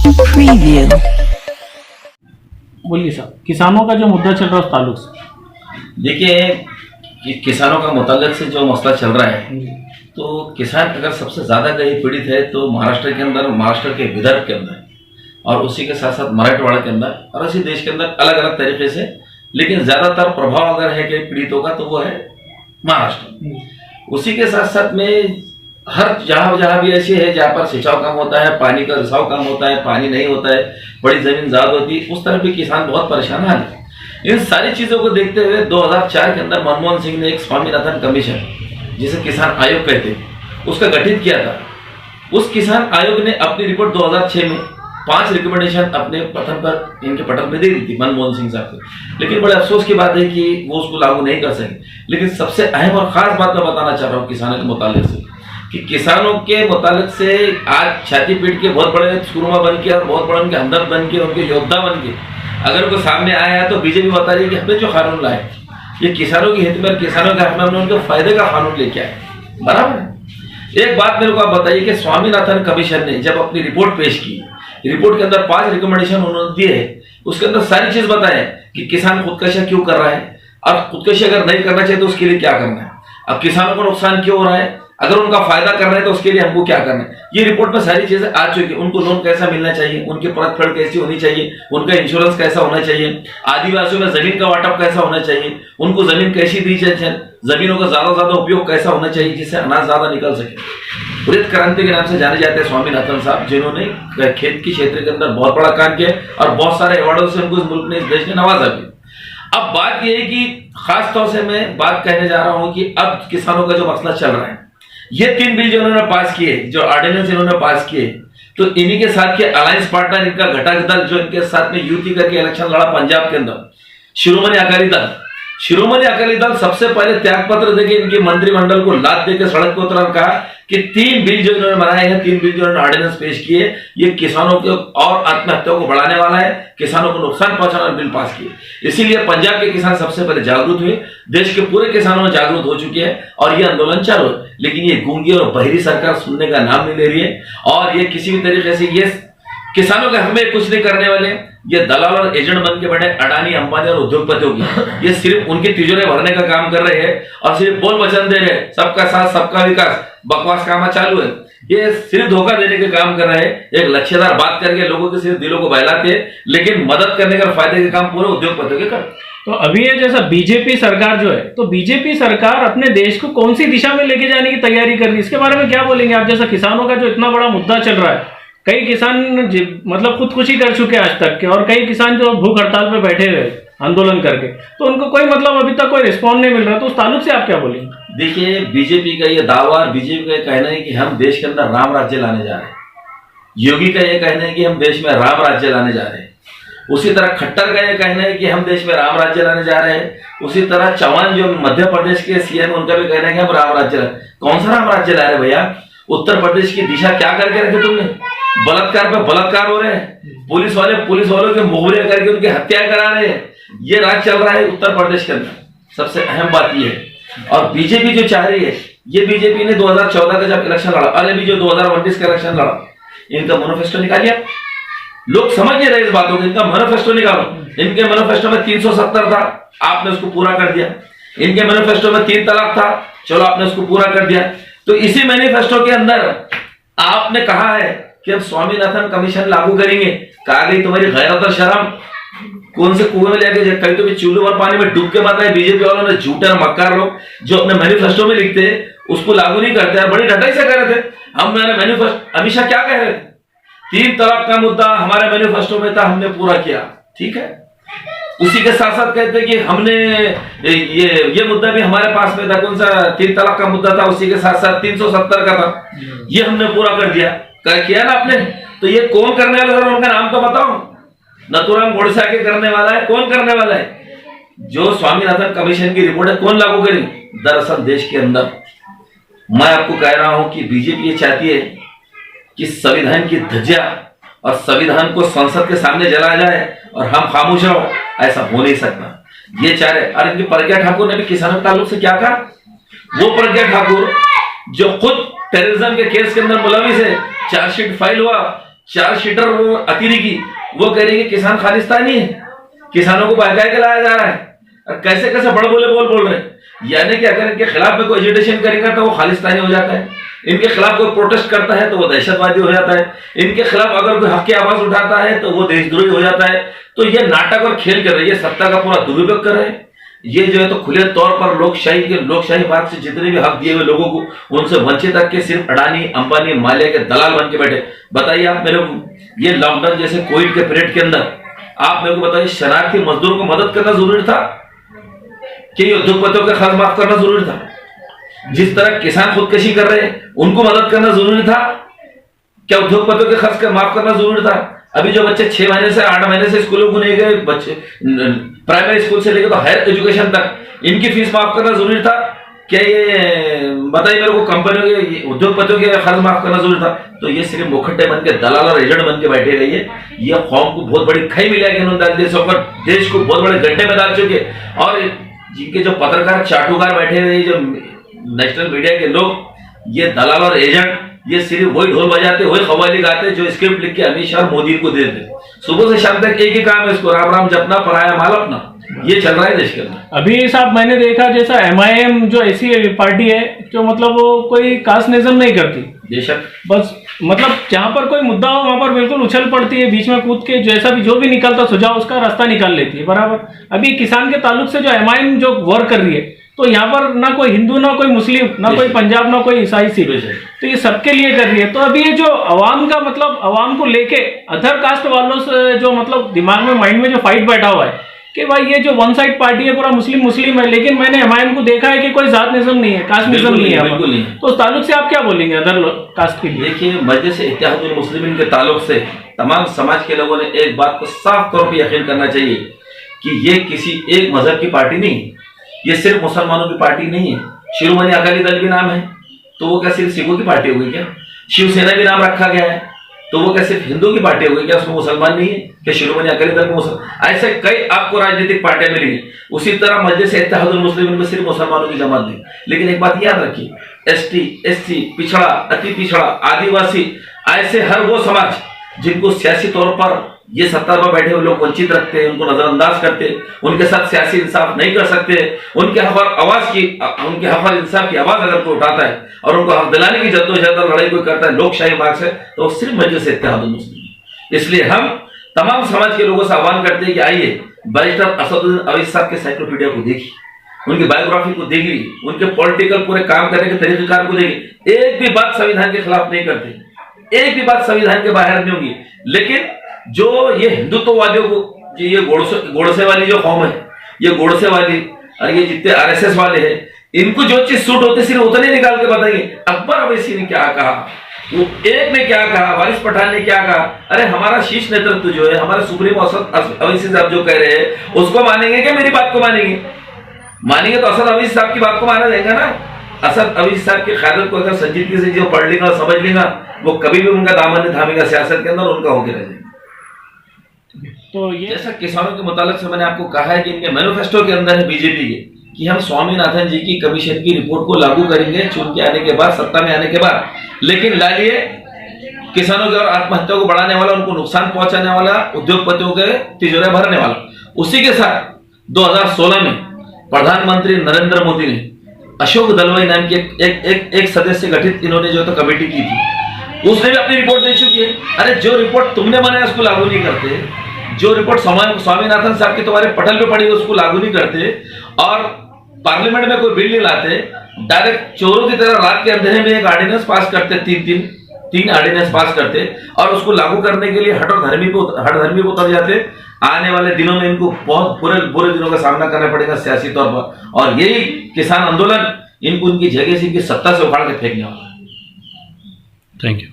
Preview. बोलिए साहब, किसानों का जो मुद्दा चल रहा है उस ताल्लुक से। देखिए कि किसानों का मुताल्लिक से जो मसला चल रहा है, तो किसान अगर सबसे ज़्यादा कहीं पीड़ित है तो महाराष्ट्र के अंदर, महाराष्ट्र के विदर्भ के अंदर, और उसी के साथ साथ मराठवाड़ा के अंदर और इसी देश के अंदर अलग अलग तरीके से, लेकिन ज़्यादातर प्रभाव अगर है कि पीड़ितों का तो वो है महाराष्ट्र। उसी के साथ साथ में हर जहाँ भी ऐसी है जहाँ पर सिंचाव कम होता है, पानी का रिसाव कम होता है, पानी नहीं होता है, बड़ी जमीन ज़्यादा होती है, उस तरफ भी किसान बहुत परेशान है। इन सारी चीज़ों को देखते हुए 2004 के अंदर मनमोहन सिंह ने एक स्वामीनाथन कमीशन, जिसे किसान आयोग कहते हैं, उसका गठित किया था। उस किसान आयोग ने अपनी रिपोर्ट 2006 में 5 रिकमेंडेशन अपने पठन पर, इनके पठन पे दे दी थी मनमोहन सिंह साहब को। लेकिन बड़े अफसोस की बात है कि वो उसको लागू नहीं कर सके। लेकिन सबसे अहम और खास बात मैं बताना चाह रहा हूँ किसानों के मुतालिक से, कि किसानों के मुतालिक से आज छाती पीट के बहुत बड़े सुरमा बन के और बहुत बड़े उनके हमदर्द बन के, उनके योद्धा बन के अगर कोई सामने आया है तो बीजेपी बता रही है कि हमने जो कानून लाए ये किसानों की हित में, किसानों के हक में, हमने उनके फायदे का कानून लेके आए। बराबर है। एक बात मेरे को आप बताइए कि स्वामीनाथन कमीशन ने जब अपनी रिपोर्ट पेश की, रिपोर्ट के अंदर 5 रिकमेंडेशन उन्होंने दिए, उसके अंदर सारी चीज बताए कि किसान खुदकशी क्यों कर रहा है और खुदकशी अगर नहीं करना चाहिए तो उसके लिए क्या करना है, अब किसानों को नुकसान क्यों हो रहा है, अगर उनका फायदा करना है तो उसके लिए हमको क्या करना है। ये रिपोर्ट में सारी चीजें आ चुकी है। उनको लोन कैसा मिलना चाहिए, उनकी परतफेड़ कैसी होनी चाहिए, उनका इंश्योरेंस कैसा होना चाहिए, आदिवासियों में जमीन का वाटप कैसा होना चाहिए, उनको जमीन कैसी दी जाए, जमीनों का ज्यादा उपयोग कैसा होना चाहिए जिससे अनाज ज्यादा निकल सके। हरित क्रांति के नाम से जाने जाते हैं स्वामीनाथन साहब, जिन्होंने खेत की क्षेत्र के अंदर बहुत बड़ा काम किया और बहुत सारे अवार्डों से उनको इस मुल्क ने, इस देश ने नवाजा भी। अब बात यह है कि खास तौर से मैं बात कहने जा रहा हूं कि अब किसानों का जो मसला चल रहा है, ये 3 बिल जो उन्होंने पास किए, जो ऑर्डिनेंस इन्होंने पास किए, तो इन्हीं के साथ के अलायंस पार्टनर, इनका घटक दल जो इनके साथ में युति करके इलेक्शन लड़ा पंजाब के अंदर, शिरोमणि अकाली दल। शिरोमणि अकाली दल सबसे पहले त्याग पत्र देके इनके मंत्रिमंडल को लाद देकर सड़क पर उतरा, कहा कि 3 बिल जो इन्होंने बनाए हैं, 3 बिल जो इन्होंने ऑर्डिनेंस पेश किए, ये किसानों के और आत्महत्याओं को बढ़ाने वाला है, किसानों को नुकसान पहुंचाने बिल पास किए। इसीलिए पंजाब के किसान सबसे पहले जागरूक हुए, देश के पूरे किसानों में जागरूक हो चुके हैं और ये आंदोलन चालू है। लेकिन ये गूंगी और बहरी सरकार सुनने का नाम नहीं ले रही है और ये किसी भी तरीके से ये किसानों के हक में कुछ नहीं करने वाले। ये दलाल और एजेंट बन के बैठे अडानी, अंबानी और उद्योगपतियों की, ये सिर्फ उनकी तिजोरी भरने का काम कर रहे हैं और सिर्फ बोल वचन दे रहे हैं, सबका साथ सबका विकास, बकवास काम चालू है। ये सिर्फ धोखा देने के काम कर रहे हैं, एक लक्ष्यदार बात करके लोगों के सिर्फ दिलों को बहलाते हैं, लेकिन मदद करने का फायदे के काम पूरे उद्योगपतियों के करते। तो अभी ये जैसा बीजेपी सरकार जो है, तो बीजेपी सरकार अपने देश को कौन सी दिशा में लेके जाने की तैयारी कर रही है, इसके बारे में क्या बोलेंगे आप? जैसा किसानों का जो इतना बड़ा मुद्दा चल रहा है, कई किसान मतलब खुदकुशी कर चुके आज तक के, और कई किसान जो भूख हड़ताल पे बैठे हुए आंदोलन करके, तो उनको कोई मतलब अभी तक कोई रिस्पॉन्स नहीं मिल रहा, तो उस ताल्लुक से आप क्या बोलेंगे? देखिए, बीजेपी का ये दावा, बीजेपी का ये कहना है कि हम देश के अंदर राम राज्य लाने जा रहे हैं। योगी का ये कहना है कि हम देश में राम राज्य लाने जा रहे हैं। उसी तरह खट्टर का ये कहना है कि हम देश में राम राज्य लाने जा रहे हैं। उसी तरह चौहान जो मध्य प्रदेश के सीएम, उनका भी कहना है कि हम राम राज्य कौन सा राम राज्य ला रहे भैया? उत्तर प्रदेश की दिशा क्या करके रखे तुमने? बलात्कार पे बलात्कार हो रहे हैं, पुलिस वालों के मुहरे करके उनकी हत्या करा रहे हैं, ये राज चल रहा है उत्तर प्रदेश के अंदर। सबसे अहम बात ये है। और बीजेपी जो चाह रही है, ये बीजेपी ने 2014 का जब इलेक्शन लड़ा, अरे भी जो 2019 का इलेक्शन लड़ा, इनका मैनिफेस्टो निकालिया, लोग समझ नहीं रहे इस बातों को। इनका मैनिफेस्टो निकालो। इनके मैनिफेस्टो में 370 था, आपने उसको पूरा कर दिया। इनके मैनिफेस्टो में 3 तलाक था, चलो आपने उसको पूरा कर दिया। तो इसी मैनिफेस्टो के अंदर आपने कहा है कि अब स्वामीनाथन कमीशन लागू करेंगे। कहा गई तुम्हारी गैरत और शर्म, कौन से कुएं में लेके कहीं तो भी चूल्हे और पानी में डूब के मर रहे बीजेपी वालों ने, झूठे और मक्कार लोग जो अपने मैनिफेस्टो में लिखते हैं उसको लागू नहीं करते हैं। बड़ी डटाई से कह रहे थे, हमारे मैनिफेस्टो, अमित शाह क्या कह रहे थे? 3 तलाक का मुद्दा हमारे मैनिफेस्टो में था, हमने पूरा किया, ठीक है। उसी के साथ साथ कहते कि हमने ये मुद्दा भी हमारे पास में था, कौन सा 3 तलाक का मुद्दा था, उसी के साथ साथ 370 का था, ये हमने पूरा कर दिया। क्या किया ना आपने? तो ये कौन करने वाला है? उनका नाम तो बताओ। नथुराम गोडसे के करने वाला है? कौन करने वाला है? जो स्वामीनाथन कमीशन की रिपोर्ट है, कौन लागू करेंगे? दरअसल देश के अंदर मैं आपको कह रहा हूं कि बीजेपी ये चाहती है कि संविधान की धज्जियां और संविधान को संसद के सामने जलाया जाए और हम खामोश रहो। ऐसा हो नहीं सकता। ये चाह रहे। और इनकी प्रज्ञा ठाकुर ने भी किसानों के ताल्लुक से क्या कहा? वो प्रज्ञा ठाकुर जो खुद टेररिज्म के केस के अंदर मुलविस है, चार्जशीट फाइल हुआ चार्जशीटर अतीरी की, वो कह रही है कि किसान खालिस्तानी है, किसानों को बहका के लाया जा रहा है, और कैसे कैसे बड़े बोल रहे हैं। यानी कि अगर इनके खिलाफ में कोई एजिटेशन करेगा तो वो खालिस्तानी हो जाता है, इनके खिलाफ कोई प्रोटेस्ट करता है तो वो दहशतवादी हो जाता है, इनके खिलाफ अगर कोई हक की आवाज उठाता है तो वो देशद्रोही हो जाता है। तो ये नाटक और खेल कर रही है, सत्ता का पूरा दुरुपयोग कर रहे हैं। ये जो है तो खुले तौर पर लोकशाही मार्ग से जितने भी हक दिए हुए लोगों को उनसे वंचित रख के सिर्फ अडानी, अंबानी, माल्या के दलाल बन के बैठे। बताइए आप मेरे को, ये लॉकडाउन जैसे कोविड के पीरियड के अंदर आप मेरे को बताइए, शरणार्थी मजदूरों को मदद करना जरूरी था कि उद्योगपतियों का खर्च माफ करना जरूरी था? जिस तरह किसान खुदकशी कर रहे हैं उनको मदद करना जरूरी था? क्या उद्योगपतियों के खर्च माफ करना जरूरी था? अभी जो बच्चे 6 महीने से 8 महीने से स्कूलों को नहीं गए, बच्चे प्राइमरी स्कूल से लेकर तो हायर एजुकेशन तक, इनकी फीस माफ करना जरूरी था? क्या ये बताइए मेरे को, कंपनियों के, उद्योगपतियों के खर्च माफ करना जरूरी था? तो ये सिर्फ मुखट्टे बन के, दलाल और एजेंट बन के बैठे रहिए। ये कौम को बहुत बड़ी खई मिलेगी इन्होंने देश को बहुत बड़े गड्ढे में डाल चुके। और जिनके जो पत्रकार चाटुकार बैठे हुए, जो नेशनल मीडिया के लोग, ये दलाल और एजेंट, ये सिर्फ वही ढोल बजाते, वही कव्वाली गाते जो स्क्रिप्ट लिख के अमित शाह और मोदी को देते। सुबह से शाम तक एक ही काम है इसको, राम राम जपना, पराया माल अपना। ये चल रहा है देश के अंदर। अभी साहब मैंने देखा जैसा MIM जो ऐसी पार्टी है जो मतलब वो कोई कास्टनिज्म नहीं करती, बेशक, बस मतलब जहां पर कोई मुद्दा हो वहां पर बिल्कुल उछल पड़ती है, बीच में कूद के जैसा भी जो भी निकलता सुझाव उसका रास्ता निकाल लेती है बराबर। अभी किसान के ताल्लुक से जो MIM जो वर्क कर रही है, तो यहाँ पर ना कोई हिंदू, ना कोई मुस्लिम, ना कोई पंजाब, ना कोई ईसाई सिख, तो ये सबके लिए कर रही है। तो अभी ये जो अवाम का मतलब अवाम को लेके अदर कास्ट वालों से जो मतलब दिमाग में, माइंड में जो फाइट बैठा हुआ है कि भाई ये जो वन साइड पार्टी है, पूरा मुस्लिम है, लेकिन मैंने MIM को देखा है कि कोई जातनिज्म नहीं है, कास्टनिज्म नहीं है, बिल्कुल नहीं। तो उस ताल्लुक से आप क्या बोलेंगे अदर कास्ट के लिए? देखिए, मजलिस इत्तेहादुल मुस्लिमीन के ताल्लुक से तमाम समाज के लोगों ने एक बात को साफ तौर पर यकीन करना चाहिए कि ये किसी एक मजहब की पार्टी नहीं, ये सिर्फ मुसलमानों की पार्टी नहीं है। शिरोमणि अकाली दल भी नाम है, तो वो क्या सिर्फ सिखों की पार्टी हो गई क्या? शिवसेना भी नाम रखा गया है, तो वो क्या सिर्फ हिंदू की पार्टी हो गई क्या? उसमें मुसलमान नहीं है क्या? शिरोमणि अकाली दल में मुसलमान, ऐसे कई आपको राजनीतिक पार्टियां मिलेंगी। उसी तरह मजलिस इत्तेहादुल मुस्लिमीन में सिर्फ मुसलमानों की जमात नहीं। लेकिन एक बात याद रखिए, ST, SC, पिछड़ा, अति पिछड़ा, आदिवासी, ऐसे हर वो समाज जिनको सियासी तौर पर ये सत्ता पर बैठे हुए लोग वंचित रखते हैं, उनको नजरअंदाज करते हैं, उनके साथ सियासी इंसाफ नहीं कर सकते, उनके हक और इंसाफ की आवाज अगर कोई उठाता है और उनको हक दिलाने की जद्दोजहद और लड़ाई कोई करता है लोकशाही मार्ग से, तो वो सिर्फ मजलिस इत्तेहादुल मुस्लिमीन। इसलिए हम तमाम समाज के लोगों से आह्वान करते हैं कि आइए, बैरिस्टर असदुद्दीन अवैसी साहब के साइक्लोपीडिया को देखिए, उनकी बायोग्राफी को देखिए, उनके पॉलिटिकल पूरे काम करने के तरीकेकार को देखिए। एक भी बात संविधान के खिलाफ नहीं करते, एक भी बात संविधान के बाहर नहीं होगी। लेकिन जो ये हिंदुत्ववादियों को, ये गोडसे वाली जो कौम है, ये गोडसे वाली और ये जितने RSS वाले हैं, इनको जो चीज सूट होती सिर्फ उतने निकाल के बताएंगे। अकबर अवैसी ने क्या कहा, वो एक ने क्या कहा, वारिस पठान ने क्या कहा। अरे हमारा शीर्ष नेतृत्व जो है, हमारे सुप्रीम असद अवैसी साहब जो कह रहे हैं, उसको मानेंगे क्या मेरी बात को मानेंगे? मानेंगे तो असद अवैसी साहब की बात को माना जाएगा ना। असद अवैसी साहब की क़यादत को अगर संजीदगी से जो पढ़ लेगा, समझ लेगा, वो कभी भी उनका दामन नहीं थामेगा सियासत के अंदर, उनका होकर रह जाएगा। तो ये जैसा किसानों के मुतालिक से मैंने आपको कहा है कि इनके मैनिफेस्टो के अंदर है बीजेपी के कि हम स्वामीनाथन जी की कमीशन की रिपोर्ट को लागू करेंगे चुन के आने के बाद, सत्ता में आने के बाद। लेकिन लालिए किसानों की और आत्महत्या को बढ़ाने वाला, उनको नुकसान पहुंचाने वाला, उद्योगपतियों के तिजोरे भरने वाला। उसी के साथ 2016 में प्रधानमंत्री नरेंद्र मोदी ने अशोक दलवाई नाम की एक सदस्य गठित इन्होंने जो तो कमेटी की थी, उसने भी अपनी रिपोर्ट दे चुकी है। अरे जो रिपोर्ट तुमने बनाया उसको लागू नहीं करते, जो रिपोर्ट स्वामीनाथन साहब की तुम्हारे पटल पे पड़ी है उसको लागू नहीं करते, और पार्लियामेंट में कोई बिल नहीं लाते, डायरेक्ट चोरों की तरह रात के अंधेरे में एक ऑर्डिनेंस पास करते, तीन ऑर्डिनेंस पास करते, और उसको लागू करने के लिए हठधर्मी पे उतर जाते। आने वाले दिनों में इनको बहुत बुरे दिनों का सामना करना पड़ेगा सियासी तौर पर, और यही किसान आंदोलन इनको उनकी जगह से, इनकी सत्ता से उखाड़ के फेंकने वाला है। Thank you.